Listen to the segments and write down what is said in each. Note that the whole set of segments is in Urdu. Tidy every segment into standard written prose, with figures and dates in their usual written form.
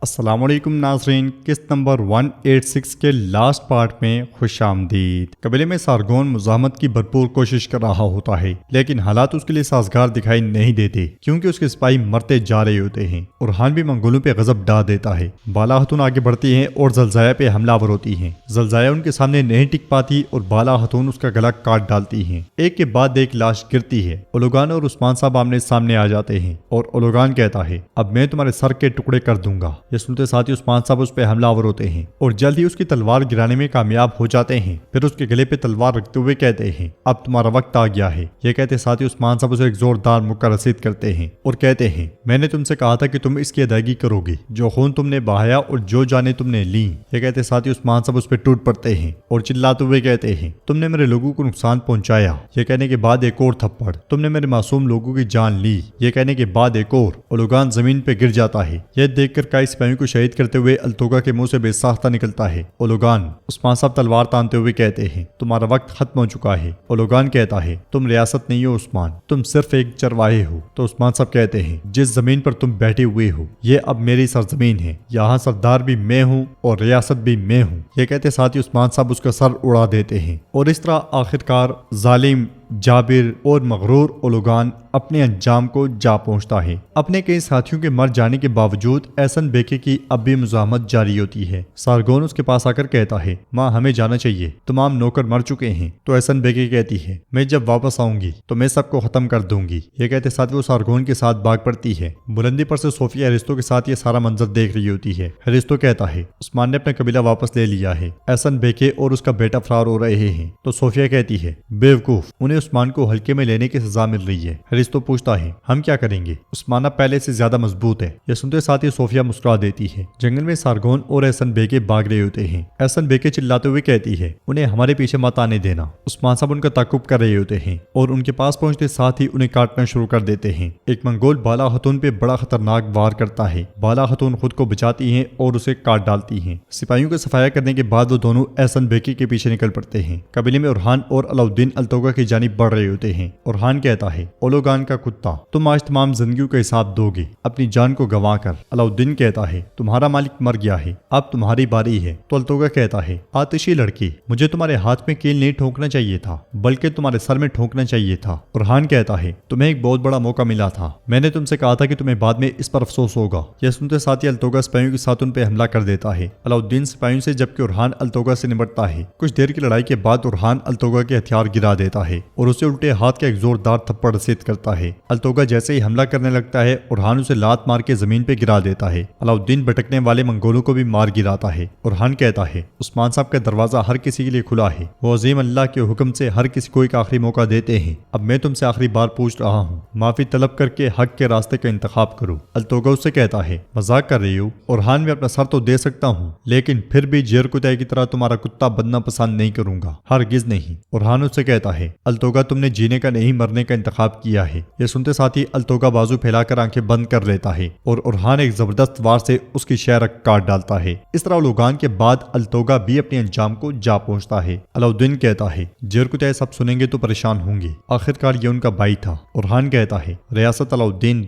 السلام علیکم ناظرین، قسط نمبر 186 کے لاسٹ پارٹ میں خوش آمدید۔ قبیلے میں سارگون مزاحمت کی بھرپور کوشش کر رہا ہوتا ہے، لیکن حالات اس کے لیے سازگار دکھائی نہیں دیتے کیونکہ اس کے سپاہی مرتے جا رہے ہوتے ہیں۔ اورحان بھی منگولوں پہ غضب ڈال دیتا ہے۔ بالا خاتون آگے بڑھتی ہیں اور زلزایہ پہ حملہ آور ہوتی ہیں۔ زلزایہ ان کے سامنے نہیں ٹک پاتی اور بالا خاتون اس کا گلا کاٹ ڈالتی ہیں۔ ایک کے بعد ایک لاش گرتی ہے۔ اولوگان اور عثمان صاحب آمنے سامنے آ جاتے ہیں اور اولوگان کہتا ہے، اب میں تمہارے سر کے ٹکڑے کر دوں گا۔ یہ سنتے ساتھ ہی عثمان صاحب اس پہ حملہ آور ہوتے ہیں اور جلد ہی اس کی تلوار گرانے میں کامیاب ہو جاتے ہیں۔ پھر اس کے گلے پہ تلوار رکھتے ہوئے کہتے ہیں، اب تمہارا وقت آ گیا ہے۔ یہ کہتے ساتھ ہی عثمان صاحب اسے ایک زوردار مکہ رسید کرتے ہیں اور کہتے ہیں، میں نے تم سے کہا تھا کہ تم اس کی ادائیگی کرو گے، جو خون تم نے بہایا اور جو جانیں تم نے لیں۔ یہ کہتے ساتھ ہی عثمان صاحب اس پہ ٹوٹ پڑتے ہیں اور چلاتے ہوئے کہتے ہیں، تم نے میرے لوگوں کو نقصان پہنچایا۔ یہ کہنے کے بعد ایک اور تھپڑ، تم نے میرے معصوم لوگوں کی جان لی۔ یہ کہنے کے بعد ایک اور۔ اولوگان زمین پہ گر جاتا ہے۔ یہ دیکھ کر کئی سپاہیوں کو شہید کرتے ہوئے التوگا کے منہ سے بے ساختہ نکلتا ہے۔ اولوگان عثمان صاحب تلوار تانتے ہوئے کہتے ہیں، تمہارا وقت ختم ہو چکا ہے۔ اولوگان کہتا ہے، تم ریاست نہیں ہو عثمان، تم صرف ایک چرواہے ہو۔ تو عثمان صاحب کہتے ہیں، جس زمین پر تم بیٹھے ہوئے ہو یہ اب میری سرزمین ہے، یہاں سردار بھی میں ہوں اور ریاست بھی میں ہوں۔ یہ کہتے ساتھ ہی عثمان صاحب اس کا سر اڑا دیتے ہیں اور اس طرح آخرکار ظالم جابر اور مغرور اولوگان اپنے انجام کو جا پہنچتا ہے۔ اپنے کئی ساتھیوں کے مر جانے کے باوجود احسن بیگے کی اب بھی مزاحمت جاری ہوتی ہے۔ سارگون اس کے پاس آ کر کہتا ہے، ماں ہمیں جانا چاہیے، تمام نوکر مر چکے ہیں۔ تو احسن بیگے کہتی ہے، میں جب واپس آؤں گی تو میں سب کو ختم کر دوں گی۔ یہ کہتے ساتھ وہ سارگون کے ساتھ بھاگ پڑتی ہے۔ بلندی پر سے صوفیہ ہریستو کے ساتھ یہ سارا منظر دیکھ رہی ہوتی ہے۔ ہریستو کہتا ہے، عثمان نے اپنا قبیلہ واپس لے لیا ہے، احسن بیگے اور اس کا بیٹا فرار ہو رہے ہیں۔ تو صوفیہ کہتی ہے، بیوقوف، انہیں عثمان کو ہلکے میں لینے کی سزا مل رہی ہے۔ ہریستو پوچھتا ہے، ہم کیا کریں گے؟ عثمان اب پہلے سے زیادہ مضبوط ہے۔ یہ سنتے ساتھ ہی صوفیہ مسکرا دیتی ہے۔ جنگل میں سارگون اور احسن بیگے بھاگ رہے ہوتے ہیں۔ احسن بیگے چلاتے ہوئے کہتی ہے، انہیں ہمارے پیچھے مت آنے دینا۔ عثمان صاحب ان کا تعاقب کر رہے ہوتے ہیں اور ان کے پاس پہنچتے ساتھ ہی انہیں کاٹنا شروع کر دیتے ہیں۔ ایک منگول بالا خاتون پہ بڑا خطرناک وار کرتا ہے۔ بالا خاتون خود کو بچاتی ہیں اور اسے کاٹ ڈالتی ہیں۔ سپاہیوں کا صفایا کرنے کے بعد وہ دونوں احسن بیگے کے پیچھے نکل پڑتے ہیں۔ قبیلے میں اورحان اور علاؤالدین التوگا کی جانب بڑھ رہے ہوتے ہیں۔ اورحان کہتا ہے، اولوگان کا کتا، تم آج تمام زندگیوں کا حساب دو گے اپنی جان کو گنوا کر۔ علاؤالدین کہتا ہے، تمہارا مالک مر گیا ہے، اب تمہاری باری ہے۔ تو التوگا کہتا ہے، آتشی لڑکی، مجھے تمہارے ہاتھ میں کیل نہیں ٹھونکنا چاہیے تھا بلکہ تمہارے سر میں ٹھونکنا چاہیے تھا۔ اورحان کہتا ہے، تمہیں ایک بہت بڑا موقع ملا تھا، میں نے تم سے کہا تھا کہ تمہیں بعد میں اس پر افسوس ہوگا۔ یہ سنتے ساتھ ہی التوگا سپاہیوں کے ساتھ ان پہ حملہ کر دیتا ہے۔ علاؤالدین سپاہیوں سے جبکہ اورحان التوگا سے نمٹتا ہے۔ کچھ دیر کی لڑائی کے بعد اورحان التوگا کے ہتھیار گرا دیتا ہے اور اسے الٹے ہاتھ کا ایک زوردار تھپڑ رسید کرتا ہے۔ التوگا جیسے ہی حملہ کرنے لگتا ہے اورحان اسے لات مار کے زمین پہ گرا دیتا ہے۔ علاؤالدین بھٹکنے والے منگولوں کو بھی مار گراتا ہے۔ اورحان کہتا ہے، عثمان صاحب کا دروازہ ہر کسی کے لیے کھلا ہے، وہ عظیم اللہ کے حکم سے ہر کسی کو ایک آخری موقع دیتے ہیں۔ اب میں تم سے آخری بار پوچھ رہا ہوں، معافی طلب کر کے حق کے راستے کا انتخاب کرو۔ التوگا اس سے کہتا ہے، مذاق کر رہی ہو؟ اورحان میں اپنا سر تو دے سکتا ہوں لیکن پھر بھی جیر کتے کی طرح تمہارا کتا بننا پسند نہیں کروں گا، ہرگز نہیں۔ اورحان اس سے کہتا ہے، التوگا تم نے جینے کا نہیں مرنے کا انتخاب کیا ہے۔ یہ سنتے ساتھ ہی التوگا بازو پھیلا کر آنکھیں بند کر لیتا ہے اور اورحان ایک زبردست وار سے اس کی شہرک کاٹ ڈالتا ہے۔ اس طرح اولوگان کے بعد التوگا بھی اپنے انجام کو جا پہنچتا ہے۔ علاؤالدین کہتا ہے، جیرکتے سب سنیں گے تو پریشان ہوں گے، آخرکار یہ ان کا بھائی تھا۔ اورحان کہتا ہے، ریاست علاؤالدین،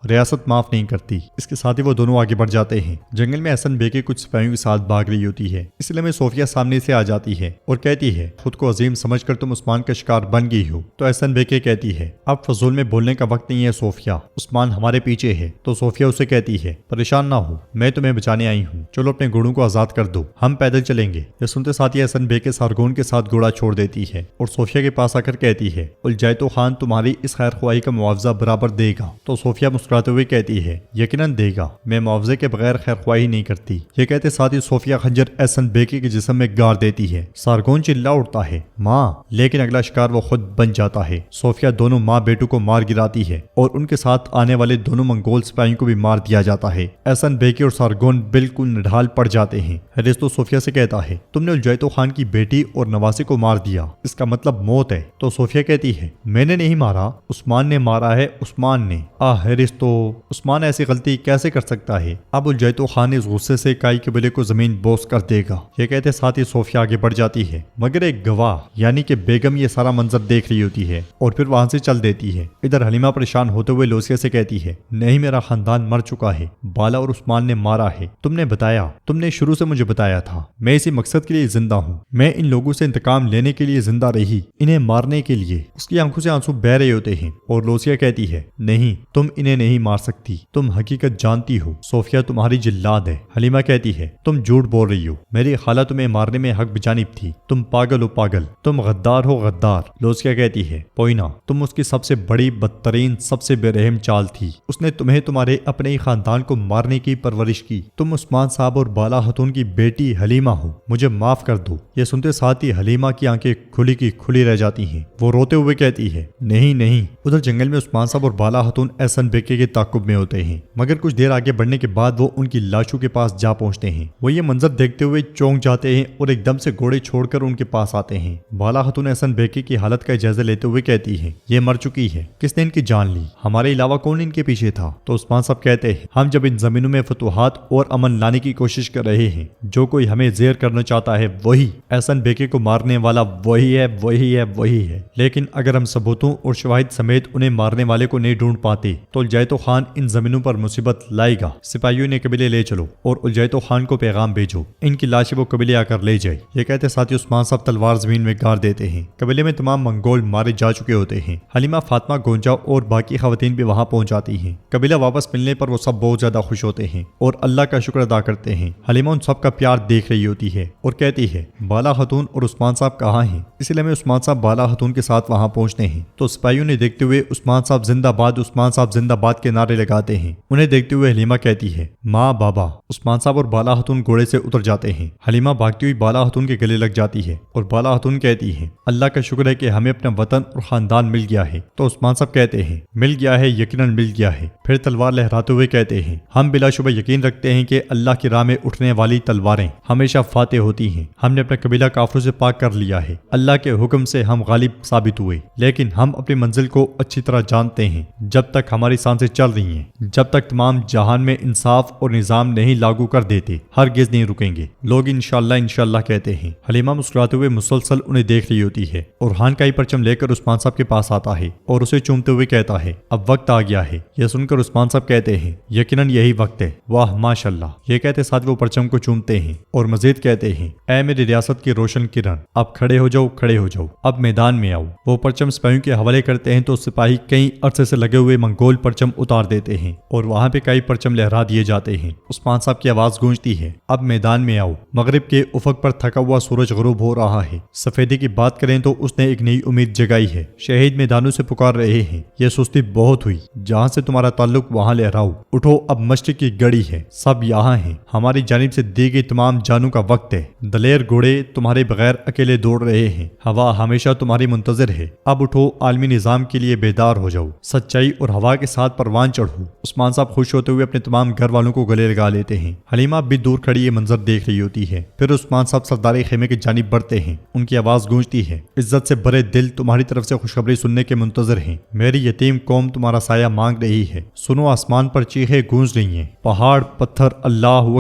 ریاست معاف نہیں کرتی۔ اس کے ساتھ ہی وہ دونوں آگے بڑھ جاتے ہیں۔ جنگل میں احسن بیگے کچھ سپاہیوں کے ساتھ بھاگ رہی ہوتی ہے، اس لیے میں صوفیہ سامنے سے آ جاتی ہے اور کہتی ہے، خود کو عظیم سمجھ کر تم عثمان کا شکار بن گئی ہو۔ تو احسن بیگے کہتی ہے، اب فضول میں بولنے کا وقت نہیں ہے صوفیہ، عثمان ہمارے پیچھے ہے۔ تو صوفیہ اسے کہتی ہے، پریشان نہ ہو، میں تمہیں بچانے آئی ہوں، چلو اپنے گھوڑوں کو آزاد کر دو، ہم پیدل چلیں گے۔ یہ سنتے ساتھ ہی احسن بیگے سارگون کے ساتھ گھوڑا چھوڑ دیتی ہے اور صوفیہ کے پاس آ کر کہتی ہے، الجیتو خان تمہاری اس خیر خواہی کا معاوضہ برابر دے گا۔ تو صوفیہ مسکراتے ہوئے کہتی ہے، یقیناً دے گا، میں معاوضے کے بغیر خیر خواہی نہیں کرتی۔ یہ کہتے ساتھ ہی صوفیہ خنجر احسن بیگے کے جسم میں گاڑ دیتی ہے۔ سارگون چلا اٹھتا ہے، ماں، لیکن اگلا شکار وہ خود بن جاتا ہے۔ صوفیہ دونوں ماں بیٹوں کو مار گراتی ہے اور ان کے ساتھ آنے والے دونوں منگول سپاہیوں کو بھی مار دیا جاتا ہے۔ احسن بیگے اور سارگون بالکل نڈھال پڑ جاتے ہیں۔ ہریستو صوفیہ سے کہتا ہے، تم نے الجیتو خان کی بیٹی اور نواسے کو مار دیا، اس کا مطلب موت ہے۔ تو صوفیہ کہتی ہے، میں نے نہیں مارا، عثمان نے مارا ہے، عثمان نے۔ ہریستو، عثمان ایسی غلطی کیسے کر سکتا ہے؟ اب الجیتو خان اس غصے سے کائی قبیلے کو زمین بوس کر دے گا۔ یہ کہتے ساتھ ہی صوفیہ آگے بڑھ جاتی ہے، مگر ایک گواہ یعنی کہ بیگم یہ سارا منظر دیکھ رہی ہوتی ہے اور پھر وہاں سے چل دیتی ہے۔ ادھر حلیمہ پریشان ہوتے ہوئے لوسیہ سے کہتی ہے نہیں، میرا خاندان مر چکا ہے، بالا اور عثمان نے مارا ہے، تم نے بتایا، تم نے شروع سے مجھے بتایا تھا، میں اسی مقصد کے لیے زندہ ہوں، میں ان لوگوں سے انتقام لینے کے لیے زندہ رہی، انہیں مارنے کے لیے۔ اس کی آنکھوں سے آنسو بہہ رہے ہوتے ہیں اور لوسیہ کہتی ہے نہیں، تم انہیں نہیں مار سکتی، تم حقیقت جانتی ہو، صوفیہ تمہاری جلاد ہے۔ حلیمہ کہتی ہے تم جھوٹ بول رہی ہو، میری خالہ تمہیں مارنے میں حق بجانب تھی، تم پاگل ہو پاگل، تم غدار ہو غدار۔ لوسیہ کہتی ہے پوئینا، تم اس کی سب سے بڑی بدترین سب سے بے رحم چال تھی، اس نے تمہیں تمہارے اپنے ہی خاندان کو مارنے کی پرورش کی، تم عثمان صاحب اور بالا خاتون کی بیٹی حلیمہ ہو، مجھے معاف کر دو۔ یہ سنتے ساتھ ہی حلیمہ کی آنکھیں کھلی کی کھلی رہ جاتی ہیں، وہ روتے ہوئے کہتی ہے نہیں نہیں۔ ادھر جنگل میں عثمان صاحب اور بالا خاتون احسن بیگے کے تعاقب میں ہوتے ہیں، مگر کچھ دیر آگے بڑھنے کے بعد وہ ان کی لاشوں کے پاس جا پہنچتے ہیں۔ وہ یہ منظر دیکھتے ہوئے چونک جاتے ہیں اور ایک دم سے گھوڑے چھوڑ کر ان کے پاس آتے ہیں۔ بالا خاتون احسن بیگے کی حالت کا جائزہ لیتے ہوئے کہتی ہے یہ مر چکی ہے، کس نے ان کی جان لی، ہمارے علاوہ کون ان کے پیچھے تھا؟ تو عثمان صاحب کہتے ہیں ہم جب ان زمینوں میں فتوحات اور امن لانے کی کوشش کر رہے ہیں، جو کوئی ہمیں زیر کرنا چاہتا ہے وہی احسن بیگے کو مارنے والا وہی ہے، وہی ہے، وہی ہے۔ لیکن اگر ہم ثبوتوں اور شواہد سمیت انہیں مارنے والے کو نہیں ڈھونڈ پاتے تو الجیتو خان ان زمینوں پر مصیبت لائے گا۔ سپاہیوں نے قبیلے لے چلو اور الجیتو خان کو پیغام بھیجو، ان کی لاشیں وہ قبیلے آ کر لے جائے۔ یہ کہتے ساتھ ہی عثمان صاحب تلوار زمین میں گاڑ دیتے ہیں۔ قبیلے میں تمام منگول مارے جا چکے ہوتے ہیں۔ حلیمہ، فاطمہ، گونجا اور باقی خواتین بھی وہاں پہنچ جاتی ہیں۔ قبیلہ واپس ملنے پر وہ سب بہت زیادہ خوش ہوتے ہیں اور اللہ کا شکر ادا کرتے ہیں۔ حلیمہ ان سب کا پیار دیکھ رہی ہوتی ہے اور کہتی ہے بالا خاتون اور عثمان صاحب کہاں ہیں؟ اس لیے میں عثمان صاحب بالا خاتون کے ساتھ وہاں پہنچتے ہیں تو سپاہیوں نے دیکھتے ہوئے عثمان صاحب زندہ باد، عثمان صاحب زندہ باد کے نعرے لگاتے ہیں۔ انہیں دیکھتے ہوئے حلیمہ کہتی ہے ماں بابا۔ عثمان صاحب اور بالا خاتون گھوڑے سے اتر جاتے ہیں۔ حلیمہ بھاگتی ہوئی بالا خاتون کے گلے لگ جاتی ہے اور بالا خاتون کہتی ہے اللہ کا شکر ہے کہ ہمیں اپنا وطن اور خاندان مل گیا ہے۔ تو عثمان صاحب کہتے ہیں مل گیا ہے، یقیناً مل گیا ہے۔ پھر تلوار لہراتے ہوئے کہتے ہیں ہم بلا شبہ یقین رکھتے ہیں کہ اللہ کی راہ میں اٹھنے والی تلواریں ہمیشہ فاتح ہوتی ہیں۔ ہم نے اپنا قبیلہ کافروں سے پاک کر لیا ہے، اللہ کے حکم سے ہم غالب ثابت ہوئے، لیکن ہم اپنی منزل کو اچھی طرح جانتے ہیں۔ جب تک ہماری سانسیں چل رہی ہیں، جب تک تمام جہان میں انصاف اور نظام نہیں لاگو کر دیتے، ہرگز نہیں رکیں گے۔ لوگ انشاءاللہ انشاءاللہ کہتے ہیں۔ حلیمہ مسکراتے ہوئے مسلسل انہیں دیکھ رہی ہوتی ہے اور ہان کا ہی پرچم لے کر عثمان صاحب کے پاس آتا ہے اور اسے چومتے ہوئے کہتا ہے اب وقت آ گیا ہے۔ یہ سن کر عثمان صاحب کہتے ہیں یقیناً یہی وقت ہے، واہ ماشاءاللہ۔ یہ کہتے ساتھ وہ پرچم کو چومتے ہیں اور مزید کہتے ہیں اے میری ریاست کی روشن کرن، اب کھڑے ہو جاؤ، کھڑے ہو جاؤ، اب میدان میں آؤ۔ وہ پرچم سپاہیوں کے حوالے کرتے ہیں تو سپاہی کئی عرصے سے لگے ہوئے منگول پرچم اتار دیتے ہیں اور وہاں پہ کئی پرچم لہرا دیے جاتے ہیں۔ عثمان صاحب کی آواز گونجتی ہے اب میدان میں آؤ۔ مغرب کے افق پر تھکا ہوا سورج غروب ہو رہا ہے۔ سفیدی کی بات کریں تو اس نے ایک نئی امید جگائی ہے۔ شہید میدانوں سے پکار رہے ہیں، یہ سستی بہت ہوئی، جہاں سے تمہارا تعلق وہاں لہراؤ، اٹھو، اب مشرق کی گڑی ہے، سب یہاں ہیں، ہماری جانب سے دی گئی تمام جانوں کا وقت ہے۔ دلیر گھوڑے تمہارے بغیر اکیلے دوڑ رہے ہیں، ہوا ہمیشہ تمہاری منتظر ہے، اب اٹھو، عالمی نظام کے لیے بیدار ہو جاؤ، سچائی اور ہوا کے ساتھ پروان چڑھو۔ عثمان صاحب خوش ہوتے ہوئے اپنے تمام گھر والوں کو گلے لگا لیتے ہیں۔ حلیمہ بھی دور کھڑی یہ منظر دیکھ رہی ہوتی ہے۔ پھر عثمان صاحب سرداری خیمے کی جانب بڑھتے ہیں، ان کی آواز گونجتی ہے عزت سے بھرے دل تمہاری طرف سے خوشخبری سننے کے منتظر ہیں، میری یتیم قوم تمہارا سایہ مانگ رہی ہے، سنو آسمان پر چیخیں گونج رہی ہیں، پہاڑ پتھر اللہ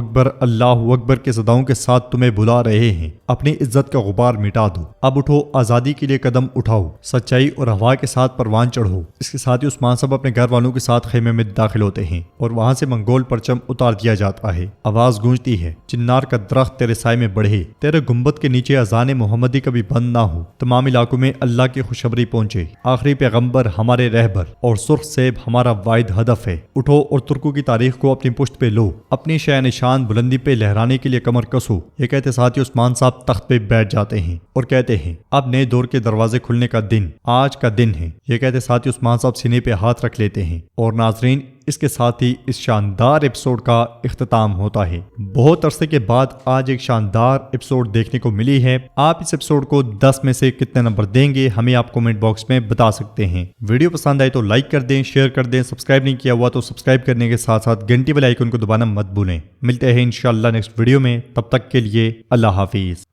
اکبر کے صداؤں کے ساتھ تمہیں بلا رہے ہیں، اپنی عزت کا غبار مٹا دو، اب اٹھو، آزادی کے لیے قدم اٹھاؤ، سچائی اور ہوا کے ساتھ پروان چڑھو۔ اس کے ساتھ ہی عثمان صاحب اپنے گھر والوں کے ساتھ خیمے میں داخل ہوتے ہیں اور وہاں سے منگول پرچم اتار دیا جاتا ہے۔ آواز گونجتی ہے چنار کا درخت تیرے سائے میں بڑھے، تیرے گنبد کے نیچے اذان محمدی کبھی بند نہ ہو، تمام علاقوں میں اللہ کی خوشخبری پہنچے، آخری پیغمبر ہمارے رہبر اور سرخ سیب ہمارا واحد ہدف ہے، اٹھو اور ترکوں کی تاریخ کو اپنی پشت پہ لو، اپنی شہ نشان بلندی پہ لہرانے کے لیے کمر کسو۔ یہ کہتے ساتھ ہی عثمان صاحب تخت پہ بیٹھ جاتے ہیں اور کہتے ہیں اب نئے دور کے دروازے کھلنے کا دن آج کا دن ہے۔ یہ کہتے ساتھ ہی عثمان صاحب سینے پہ ہاتھ رکھ لیتے ہیں اور ناظرین اس کے ساتھ ہی اس شاندار ایپیسوڈ کا اختتام ہوتا ہے۔ بہت عرصے کے بعد آج ایک شاندار ایپیسوڈ دیکھنے کو ملی ہے۔ آپ اس ایپیسوڈ کو 10 میں سے کتنے نمبر دیں گے ہمیں آپ کمنٹ باکس میں بتا سکتے ہیں۔ ویڈیو پسند آئے تو لائک کر دیں، شیئر کر دیں، سبسکرائب نہیں کیا ہوا تو سبسکرائب کرنے کے ساتھ ساتھ گھنٹی والے آئیکن کو دبانا مت بھولیں۔ ملتے ہیں انشاءاللہ نیکسٹ ویڈیو میں، تب تک کے لیے اللہ حافظ۔